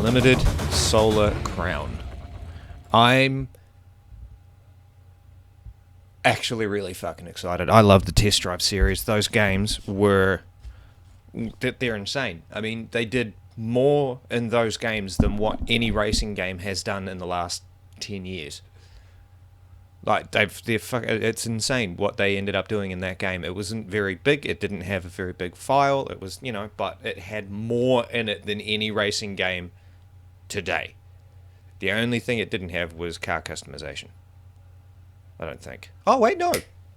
Unlimited Solar Crown. I'm actually really fucking excited. I love the Test Drive series. Those games they're insane. I mean, they did more in those games than what any racing game has done in the last 10 years. Like, it's insane what they ended up doing in that game. It wasn't very big. It didn't have a very big file. It was, but it had more in it than any racing game today. The only thing it didn't have was car customization. I don't think. Oh, wait, no.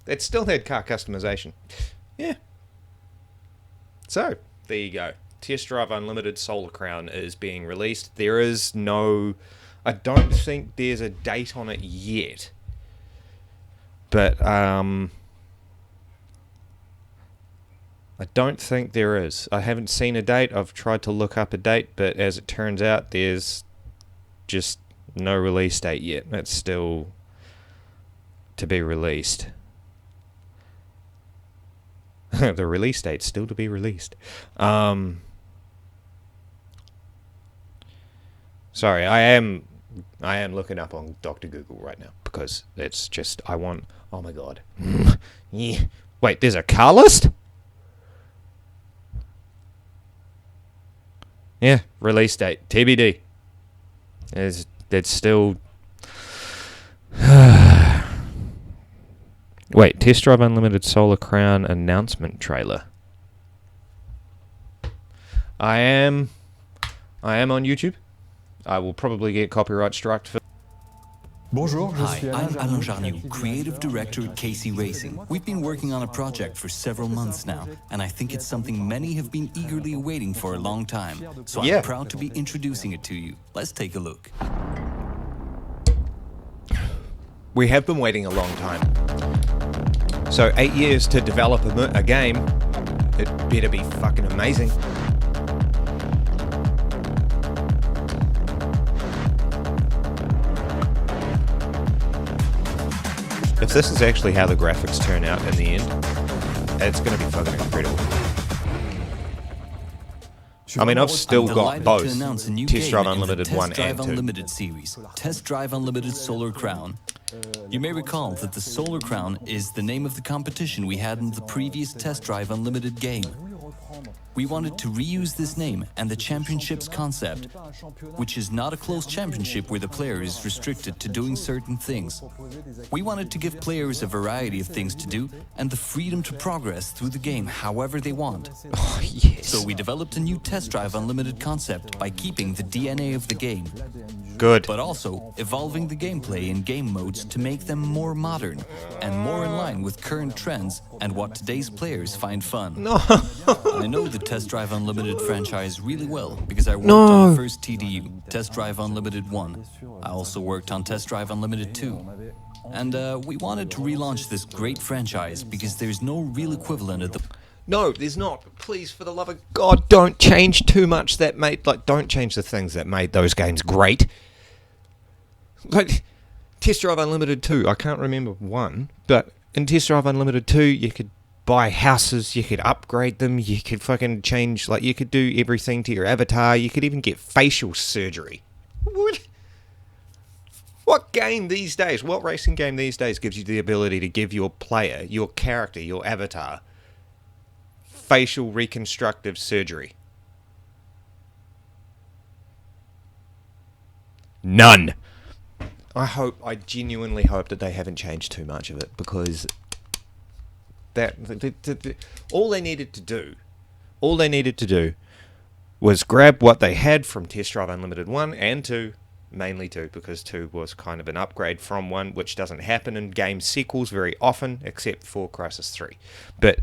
It still had car customization. Yeah. So, there you go. Test Drive Unlimited Solar Crown is being released. I don't think there's a date on it yet. But, I don't think there is. I haven't seen a date. I've tried to look up a date, but as it turns out, there's just no release date yet. It's still to be released. The release date's still to be released. Sorry, I am looking up on Dr. Google right now because it's just oh my god. Yeah. Wait, there's a car list? Yeah, release date TBD. It's still. Wait, Test Drive Unlimited Solar Crown announcement trailer. I am on YouTube. I will probably get copyright struck for. Bonjour, Hi, I'm Alain Jarniou, Creative Director at Casey Racing. We've been working on a project for several months now, and I think it's something many have been eagerly awaiting for a long time. So I'm proud to be introducing it to you. Let's take a look. We have been waiting a long time. So 8 years to develop a game. It better be fucking amazing. If this is actually how the graphics turn out in the end, it's going to be fucking incredible. I mean, I've still got both Test Drive Unlimited 1 and 2. Test Drive Unlimited series, Test Drive Unlimited Solar Crown. You may recall that the Solar Crown is the name of the competition we had in the previous Test Drive Unlimited game. We wanted to reuse this name and the championship's concept, which is not a closed championship where the player is restricted to doing certain things. We wanted to give players a variety of things to do and the freedom to progress through the game however they want. Oh, yes. So we developed a new Test Drive Unlimited concept by keeping the DNA of the game. Good. But also evolving the gameplay and game modes to make them more modern and more in line with current trends and what today's players find fun. No. I know the Test Drive Unlimited franchise really well because I worked on the first TDU, Test Drive Unlimited 1. I also worked on Test Drive Unlimited 2. And we wanted to relaunch this great franchise because there's no real equivalent of the... No, there's not. Please, for the love of God, don't change too much don't change the things that made those games great. Like, Test Drive Unlimited 2, I can't remember 1, but in Test Drive Unlimited 2, you could buy houses, you could upgrade them, you could fucking change, you could do everything to your avatar, you could even get facial surgery. What game these days, what racing game these days gives you the ability to give your player, your character, your avatar, facial reconstructive surgery? None. I genuinely hope that they haven't changed too much of it, because all they needed to do was grab what they had from Test Drive Unlimited 1 and 2, mainly 2, because 2 was kind of an upgrade from 1, which doesn't happen in game sequels very often, except for Crisis 3. But,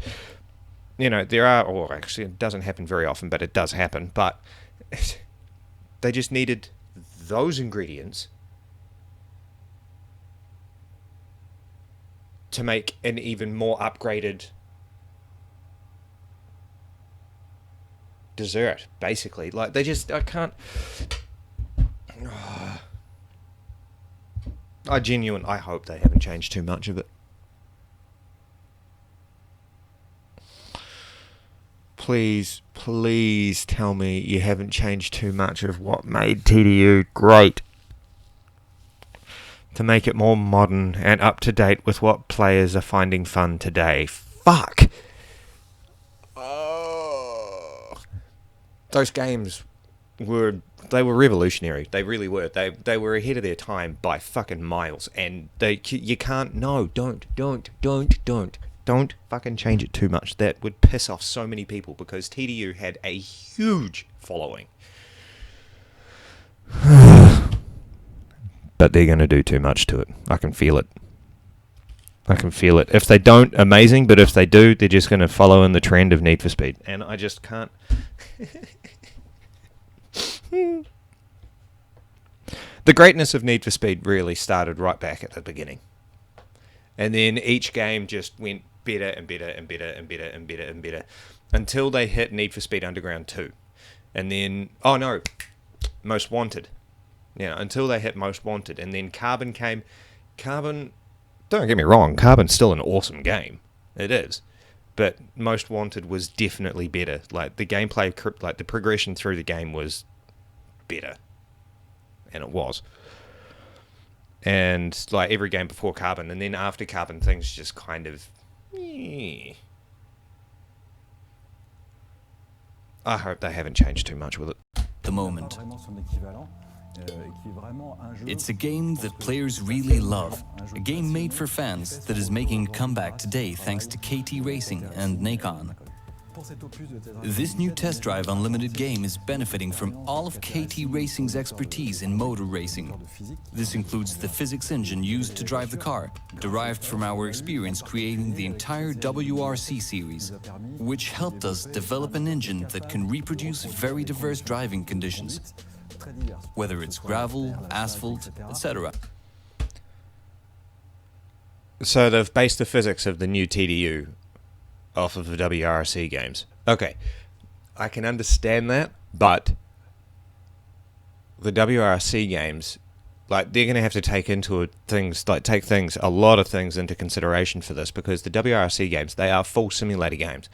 actually it doesn't happen very often, but it does happen. But they just needed those ingredients to make an even more upgraded dessert, basically. I can't... I hope they haven't changed too much of it. Please, please tell me you haven't changed too much of what made TDU great to make it more modern and up to date with what players are finding fun today. Fuck! Oh. Those games were revolutionary. They really were. They were ahead of their time by fucking miles. And you can't. No, don't fucking change it too much. That would piss off so many people because TDU had a huge following. But they're going to do too much to it. I can feel it. If they don't, amazing. But if they do, they're just going to follow in the trend of Need for Speed. And I just can't. The greatness of Need for Speed really started right back at the beginning. And then each game just went better and better and better and better and better and better until they hit Need for Speed Underground 2. And then, Most Wanted. Yeah, until they hit Most Wanted. And then Carbon came. Carbon, don't get me wrong, Carbon's still an awesome game. It is. But Most Wanted was definitely better. Like, the gameplay, like, the progression through the game was better. And it was. And, like, every game before Carbon. And then after Carbon, things just kind of... I hope they haven't changed too much with it. The moment. It's a game that players really love. A game made for fans that is making a comeback today thanks to KT Racing and Nikon. This new Test Drive Unlimited game is benefiting from all of KT Racing's expertise in motor racing. This includes the physics engine used to drive the car, derived from our experience creating the entire WRC series, which helped us develop an engine that can reproduce very diverse driving conditions, whether it's gravel, asphalt, etc. So they've based the physics of the new TDU off of the WRC games. Okay, I can understand that, but the WRC games, like, they're going to have to take a lot of things into consideration for this, because the WRC games, they are full simulator games,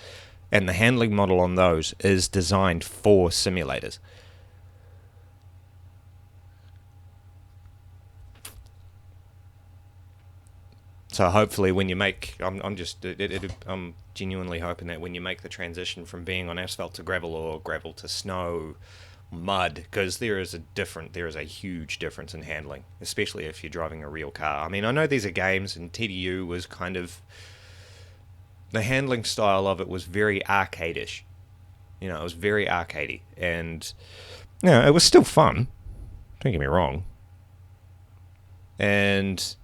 and the handling model on those is designed for simulators. So hopefully when you make, I'm genuinely hoping that when you make the transition from being on asphalt to gravel, or gravel to snow, mud, because there is a huge difference in handling, especially if you're driving a real car. I mean, I know these are games, and TDU was kind of, the handling style of it was very arcade-ish. You know, it was very arcadey, and it was still fun. Don't get me wrong. And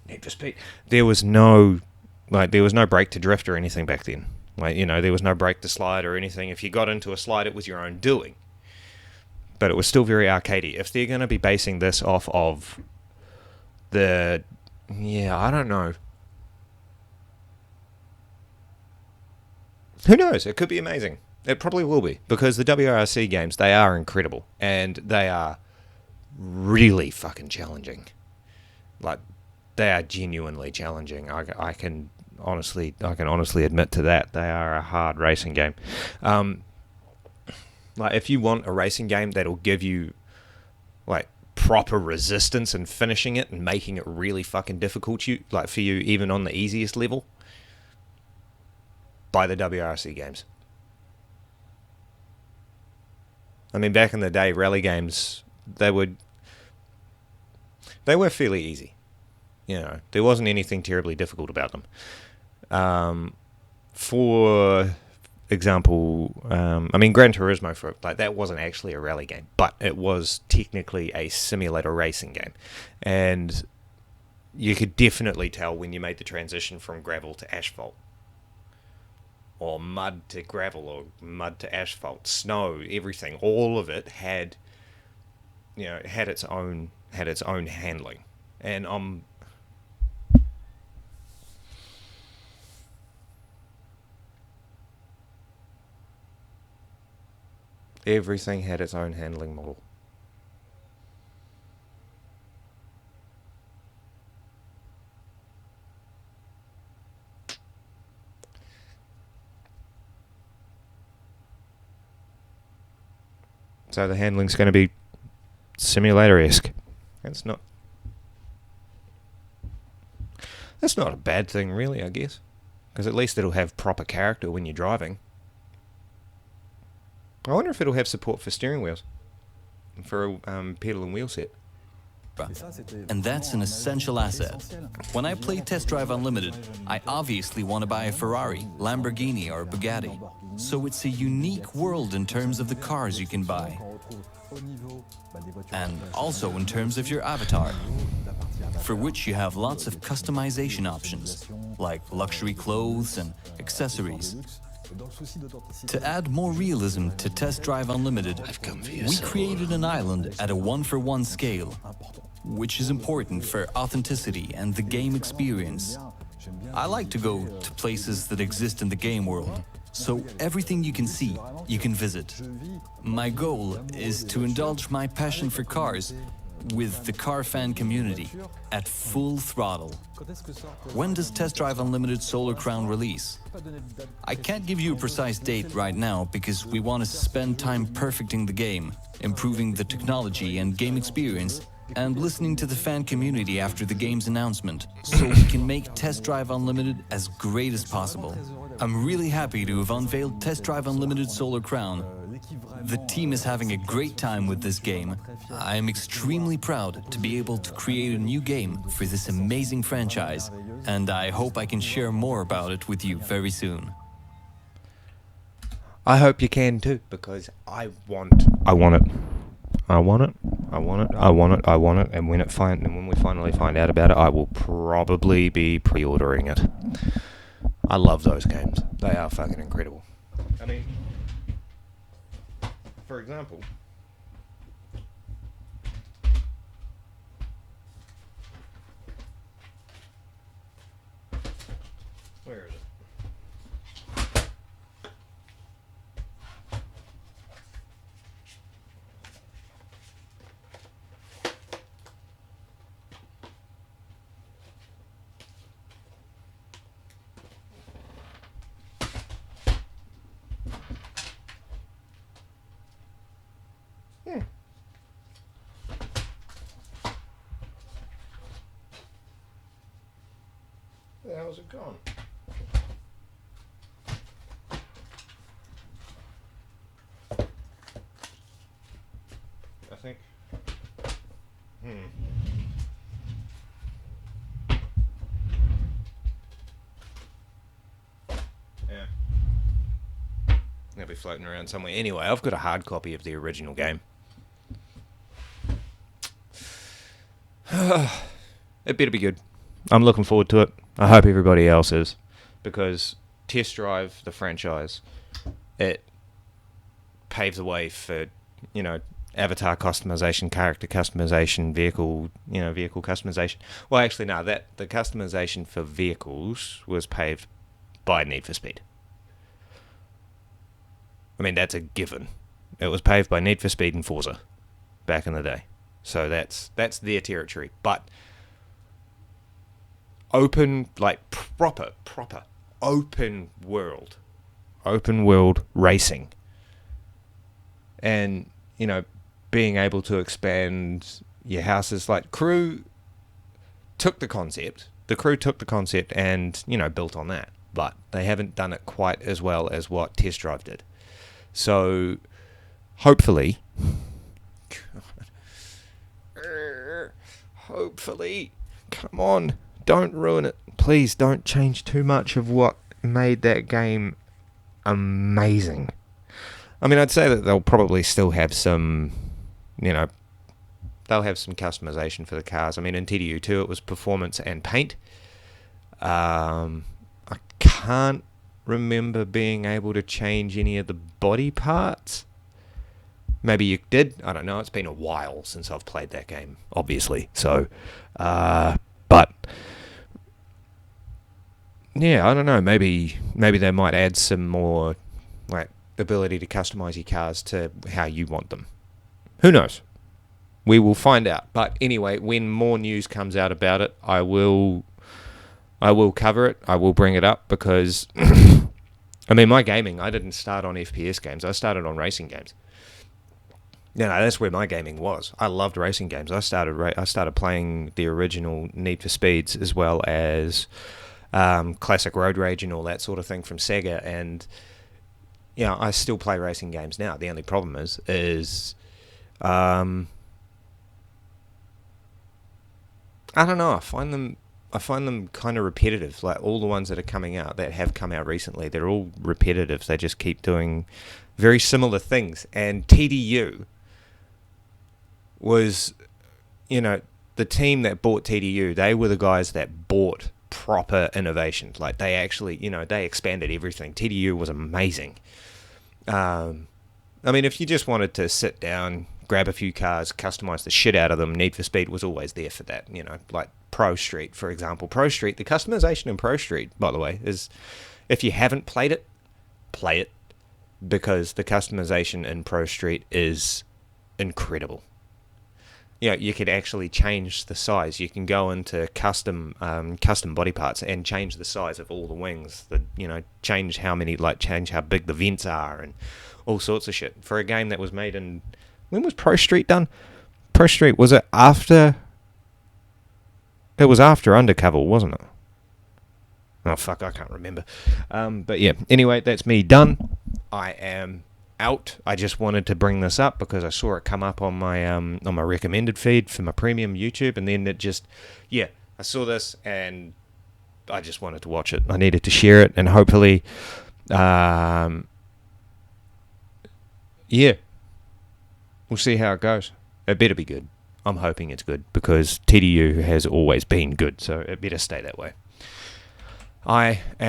Need for Speed, there was no brake to drift or anything back then. Like, there was no brake to slide or anything. If you got into a slide, it was your own doing. But it was still very arcadey. If they're going to be basing this off of I don't know. Who knows? It could be amazing. It probably will be, because the WRC games, they are incredible, and they are really fucking challenging. Like, they are genuinely challenging. I can honestly admit to that. They are a hard racing game. Like, if you want a racing game that'll give you, like, proper resistance and finishing it and making it really fucking difficult for you even on the easiest level, buy the WRC games. I mean, back in the day, rally games, they were fairly easy. There wasn't anything terribly difficult about them. For example, Gran Turismo, that wasn't actually a rally game, but it was technically a simulator racing game. And you could definitely tell when you made the transition from gravel to asphalt, or mud to gravel, or mud to asphalt, snow, everything. All of it had its own handling. And everything had its own handling model. So the handling's going to be simulator-esque. That's not a bad thing, really, I guess. Because at least it'll have proper character when you're driving. I wonder if it'll have support for steering wheels. For a pedal and wheel set. And that's an essential asset. When I play Test Drive Unlimited, I obviously want to buy a Ferrari, Lamborghini, or a Bugatti. So it's a unique world in terms of the cars you can buy. And also in terms of your avatar, for which you have lots of customization options, like luxury clothes and accessories. To add more realism to Test Drive Unlimited, we created an island at a 1-for-1 scale, which is important for authenticity and the game experience. I like to go to places that exist in the game world, so everything you can see, you can visit. My goal is to indulge my passion for cars with the car fan community at full throttle. When does Test Drive Unlimited Solar Crown release? I can't give you a precise date right now because we want to spend time perfecting the game, improving the technology and game experience, and listening to the fan community after the game's announcement, so we can make Test Drive Unlimited as great as possible. I'm really happy to have unveiled Test Drive Unlimited Solar Crown. The team is having a great time with this game. I am extremely proud to be able to create a new game for this amazing franchise, and I hope I can share more about it with you very soon. I hope you can too, because I want it. And when we finally find out about it, I will probably be pre-ordering it. I love those games. They are fucking incredible. I mean, for example, where is it? Where the hell's it gone? I think. Yeah. They'll be floating around somewhere. Anyway, I've got a hard copy of the original game. It better be good. I'm looking forward to it. I hope everybody else is, because Test Drive, the franchise, it paves the way for, avatar customization, character customization, vehicle customization. Well, actually, no, the customization for vehicles was paved by Need for Speed. I mean, that's a given. It was paved by Need for Speed and Forza back in the day. So that's their territory. But open, like proper open world racing, and being able to expand your houses. Like the crew took the concept and built on that, but they haven't done it quite as well as what Test Drive did. So hopefully come on, don't ruin it. Please don't change too much of what made that game amazing. I mean, I'd say that they'll probably still have some, they'll have some customization for the cars. I mean, in TDU2 it was performance and paint. I can't remember being able to change any of the body parts. Maybe you did. I don't know. It's been a while since I've played that game, obviously. So, but yeah, I don't know. Maybe they might add some more, like, ability to customize your cars to how you want them. Who knows? We will find out. But anyway, when more news comes out about it, I will cover it. I will bring it up because, I mean, my gaming, I didn't start on FPS games. I started on racing games. No, that's where my gaming was. I loved racing games. I started playing the original Need for Speeds as well as classic Road Rage and all that sort of thing from Sega. And I still play racing games now. The only problem is I don't know. I find them kind of repetitive. Like all the ones that are coming out that have come out recently, they're all repetitive. They just keep doing very similar things. And TDU was, the team that bought TDU. They were the guys that bought proper innovation. Like they actually, they expanded everything. TDU was amazing. I mean, if you just wanted to sit down, grab a few cars, customize the shit out of them, Need for Speed was always there for that. Like Pro Street, for example. Pro Street, the customization in Pro Street, by the way, is, if you haven't played it, play it, because the customization in Pro Street is incredible. You could actually change the size. You can go into custom body parts and change the size of all the wings. Change how big the vents are and all sorts of shit. For a game that was made in, when was Pro Street done? Pro Street, was it after? It was after Undercover, wasn't it? Oh fuck, I can't remember. But yeah. Anyway, that's me done. I am out. I just wanted to bring this up because I saw it come up on my recommended feed for my premium YouTube, and then I saw this and I just wanted to watch it. I needed to share it, and hopefully, we'll see how it goes. It better be good. I'm hoping it's good because TDU has always been good, so it better stay that way. I am